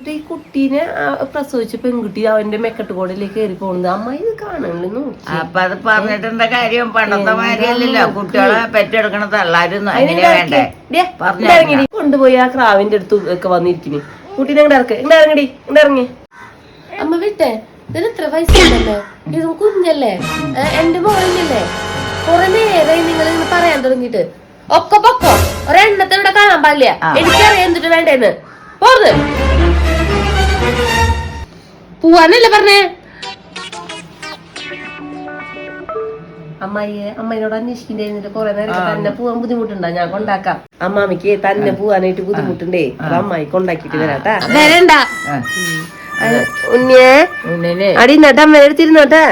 ഈ കുട്ടീനെ പ്രസവിച്ച പെൺകുട്ടി അവന്റെ മെക്കട്ടുകോടിലേക്ക് കയറി പോകുന്നത് അമ്മായി ഇത് കാണണല്ലോ. അപ്പൊ അത് പറഞ്ഞിട്ടെന്താ കാര്യം? പണ്ടത്തെ മാതിരിയല്ലല്ലോ കുട്ടികളെ പെറ്റെടുക്കണ തള്ളാരും വേണ്ടേ. കൊണ്ടുപോയി ആ ക്രാവിന്റെ അടുത്ത് ഒക്കെ വന്നിരിക്കുന്നു. കുട്ടീനെ ഇങ്ങോട്ട് ഇറങ്ങി അമ്മ വിട്ടേ. ഇതിന് എത്ര വയസ്സുണ്ടല്ലോ, ഇതും കുഞ്ഞല്ലേ, എന്റെ മോളിലല്ലേ. കുറെ നേരമായി നിങ്ങൾ ഇന്ന് പറയാൻ തുടങ്ങിട്ട്. ഒക്കെ പൊക്കോ, ഒരെണ്ണത്തെ ഇവിടെ കാണാൻ പാടില്ല. എനിക്കറിയാം എന്തിട്ട് വേണ്ടേന്ന്. പോത് പോവാനല്ലേ പറഞ്ഞേ. അമ്മയോട് അന്വേഷിക്കണ്ടായിരുന്നില്ല കുറെ നേരം. തന്നെ പോവാൻ ബുദ്ധിമുട്ടുണ്ടോ? ഞാൻ കൊണ്ടാക്കാം. അമ്മാമിക്ക് തന്നെ പോവാനായിട്ട് ബുദ്ധിമുട്ടുണ്ടേ. അത് അമ്മായി കൊണ്ടാക്കിട്ട് വരാട്ടാ. വരണ്ട ഉണ്ണിയെ അടി നട്ടാ മേടിച്ചിരുന്നോട്ടെ.